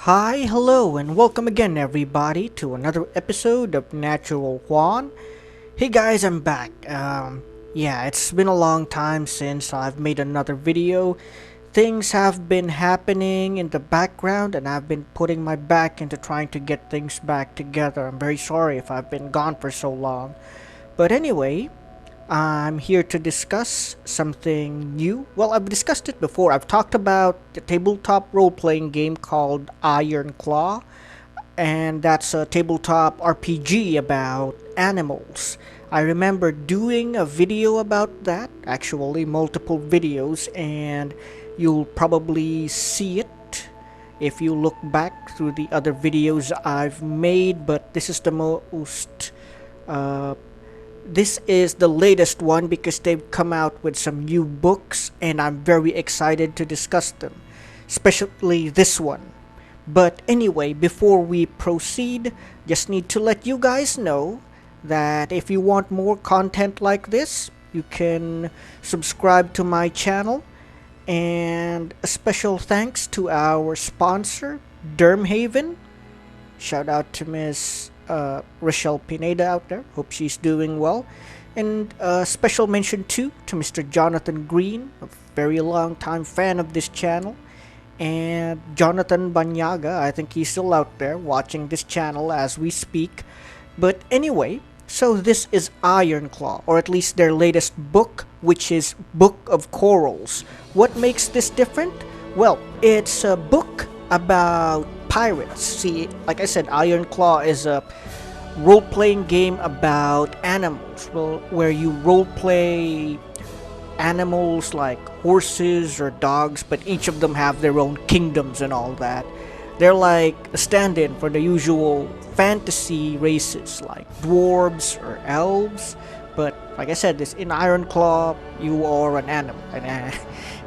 Hi, hello, and welcome again, everybody, to another episode of Natural Juan. Hey guys, I'm back. Yeah, it's been a long time since I've made another video. Things have been happening in the background, and I've been putting my back into trying to get things back together. I'm very sorry if I've been gone for so long. But anyway, I'm here to discuss something new. Well, I've discussed it before. I've talked about the tabletop role playing game called Ironclaw, and that's a tabletop RPG about animals. I remember doing a video about that, actually, multiple videos, and you'll probably see it if you look back through the other videos I've made, but this is the most uh, this is the latest one because they've come out with some new books and I'm very excited to discuss them, especially this one. But anyway, before we proceed, just need to let you guys know that if you want more content like this, you can subscribe to my channel. And a special thanks to our sponsor, Dermhaven. Shout out to Miss Rochelle Pineda out there. Hope she's doing well. And special mention too to Mr. Jonathan Green, a very long time fan of this channel. And Jonathan Banyaga, I think he's still out there watching this channel as we speak. But anyway, so this is Ironclaw, or at least their latest book, which is Book of Corals. What makes this different? Well, it's a book about pirates. See, like I said, Ironclaw is a role-playing game about animals, well, where you role-play animals like horses or dogs, but each of them have their own kingdoms and all that. They're like a stand-in for the usual fantasy races like dwarves or elves. But like I said, this in Ironclaw, you are an animal. And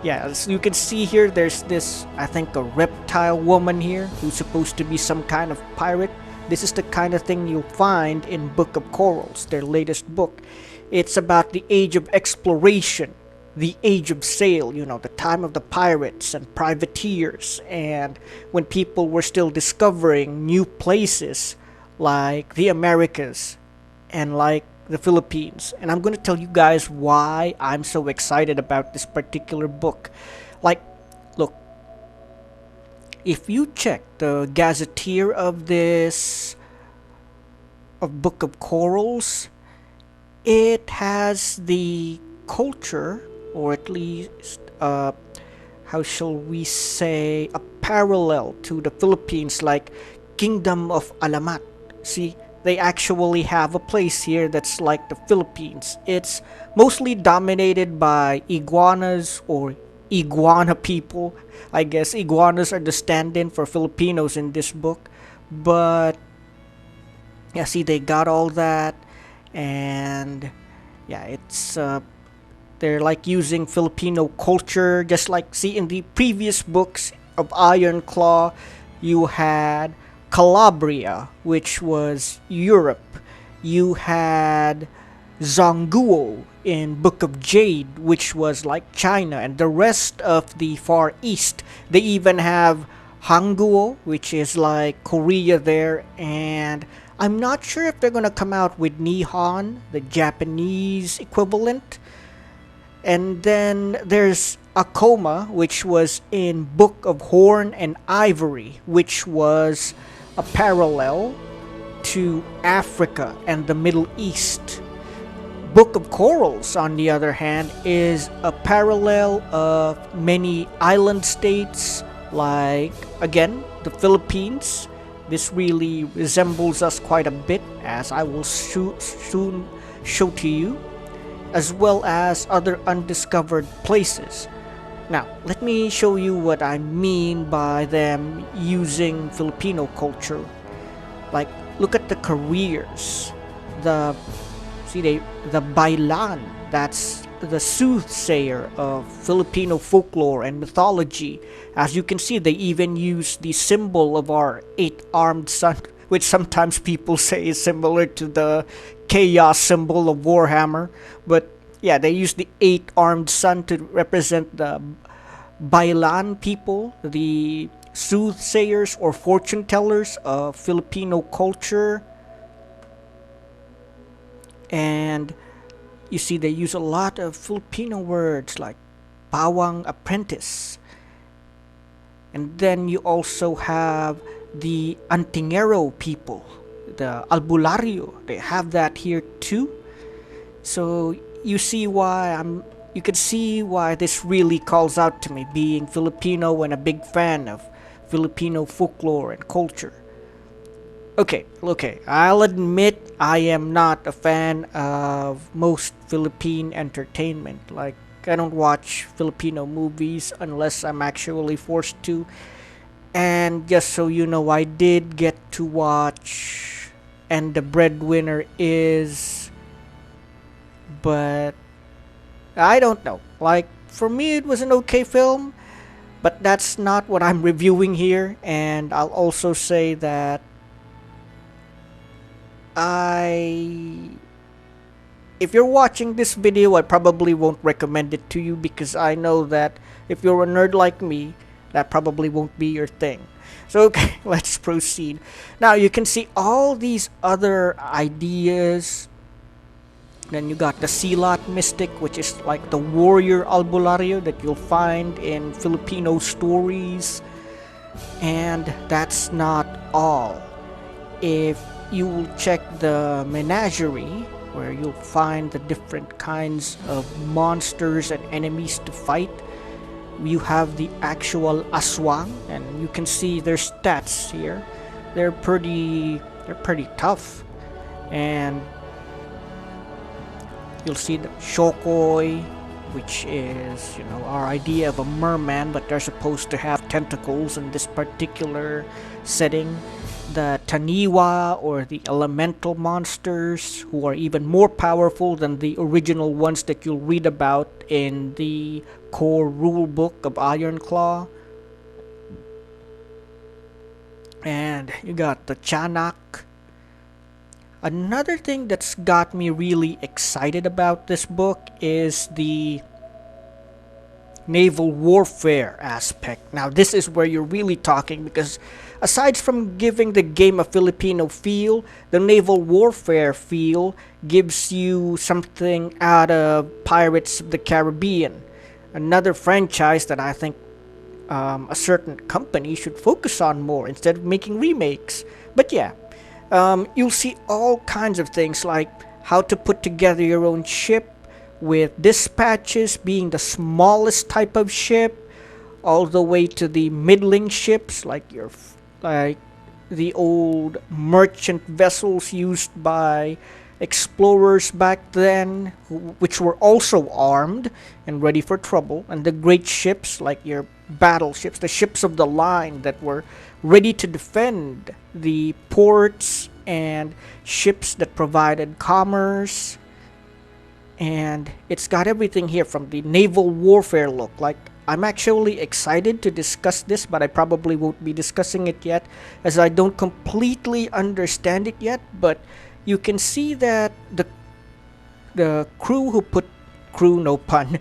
yeah, as you can see here, there's this, I think, a reptile woman here who's supposed to be some kind of pirate. This is the kind of thing you'll find in Book of Corals, their latest book. It's about the age of exploration, the age of sail, you know, the time of the pirates and privateers, and when people were still discovering new places like the Americas and like the Philippines. And I'm going to tell you guys why I'm so excited about this particular book. Like, look, if you check the gazetteer of this of Book of Corals, it has the culture, or at least how shall we say, a parallel to the Philippines, like Kingdom of Alamat. See, they actually have a place here that's like the Philippines. It's mostly dominated by iguanas or iguana people. I guess iguanas are the stand-in for Filipinos in this book. But yeah, see, they got all that, and yeah, it's they're like using Filipino culture, just like see in the previous books of Ironclaw, you had Calabria, which was Europe. You had Zhongguo in Book of Jade, which was like China, and the rest of the Far East. They even have Hangguo, which is like Korea there, and I'm not sure if they're gonna come out with Nihon, the Japanese equivalent. And then there's Akoma, which was in Book of Horn and Ivory, which was a parallel to Africa and the Middle East. Book of Corals, on the other hand, is a parallel of many island states, like, again, the Philippines. This really resembles us quite a bit, as I will soon show to you, as well as other undiscovered places. Now, let me show you what I mean by them using Filipino culture. Like, look at the careers. The bailan, that's the soothsayer of Filipino folklore and mythology. As you can see, they even use the symbol of our eight-armed sun, which sometimes people say is similar to the chaos symbol of Warhammer. But yeah, they use the eight-armed sun to represent the Bailan people, the soothsayers or fortune tellers of Filipino culture. And you see they use a lot of Filipino words like pawang apprentice. And then you also have the Antingero people, the Albulario. They have that here too. So you see why you can see why this really calls out to me, being Filipino and a big fan of Filipino folklore and culture. Okay, I'll admit I am not a fan of most Philippine entertainment. Like, I don't watch Filipino movies unless I'm actually forced to. And just so you know, I did get to watch And the Breadwinner Is, but I don't know. Like, for me, it was an okay film, but that's not what I'm reviewing here. And I'll also say that if you're watching this video, I probably won't recommend it to you because I know that if you're a nerd like me, that probably won't be your thing. So, okay, let's proceed. Now, you can see all these other ideas. Then you got the Silat Mystic, which is like the warrior albulario that you'll find in Filipino stories. And that's not all. If you will check the menagerie, where you'll find the different kinds of monsters and enemies to fight, you have the actual aswang, and you can see their stats here. They're pretty tough. And you'll see the shokoy, which is, our idea of a merman, but they're supposed to have tentacles in this particular setting. The taniwa, or the elemental monsters, who are even more powerful than the original ones that you'll read about in the core rulebook of Ironclaw. And you got the chanak. Another thing that's got me really excited about this book is the naval warfare aspect. Now, this is where you're really talking, because aside from giving the game a Filipino feel, the naval warfare feel gives you something out of Pirates of the Caribbean, another franchise that I think a certain company should focus on more instead of making remakes. But yeah, you'll see all kinds of things like how to put together your own ship, with dispatches being the smallest type of ship, all the way to the middling ships like the old merchant vessels used by explorers back then, which were also armed and ready for trouble, and the great ships like your battleships, the ships of the line that were ready to defend the ports, and ships that provided commerce. And it's got everything here from the naval warfare look. Like, I'm actually excited to discuss this, but I probably won't be discussing it yet, as I don't completely understand it yet. But you can see that the crew who put no pun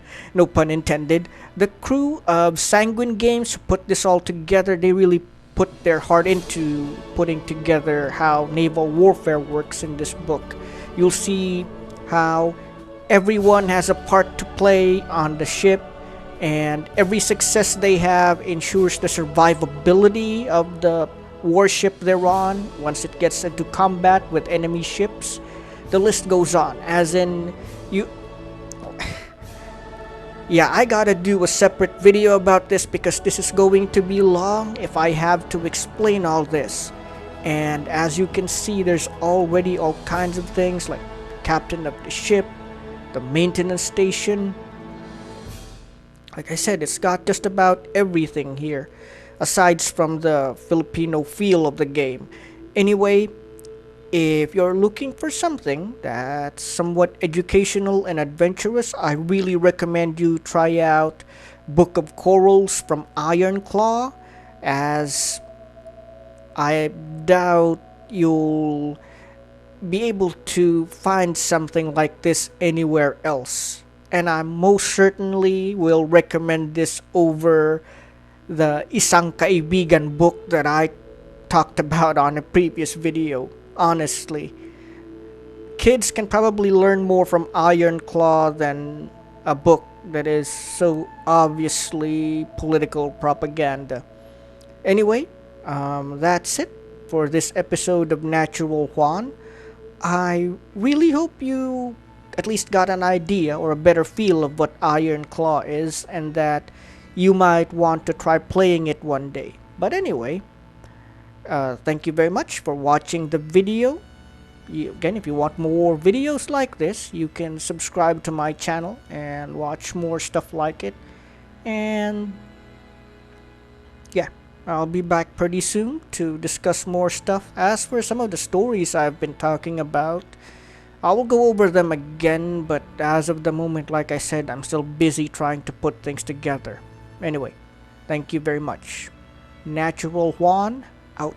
intended, the crew of Sanguine Games who put this all together, they really put their heart into putting together how naval warfare works in this book. You'll see how everyone has a part to play on the ship, and every success they have ensures the survivability of the warship they're on once it gets into combat with enemy ships. The list goes on, as in you. Yeah, I gotta do a separate video about this because this is going to be long if I have to explain all this. And as you can see, there's already all kinds of things like captain of the ship, the maintenance station. Like I said, it's got just about everything here, aside from the Filipino feel of the game. Anyway, if you're looking for something that's somewhat educational and adventurous, I really recommend you try out Book of Corals from Ironclaw, as I doubt you'll be able to find something like this anywhere else. And I most certainly will recommend this over the Isang Kaibigan book that I talked about on a previous video. Honestly, kids can probably learn more from Ironclaw than a book that is so obviously political propaganda. Anyway, that's it for this episode of Natural Juan. I really hope you at least got an idea or a better feel of what Ironclaw is, and that you might want to try playing it one day. But anyway, thank you very much for watching the video. Again, if you want more videos like this, you can subscribe to my channel and watch more stuff like it. And yeah, I'll be back pretty soon to discuss more stuff. As for some of the stories I've been talking about, I will go over them again, but as of the moment, like I said, I'm still busy trying to put things together. Anyway, thank you very much. Natural Juan, out.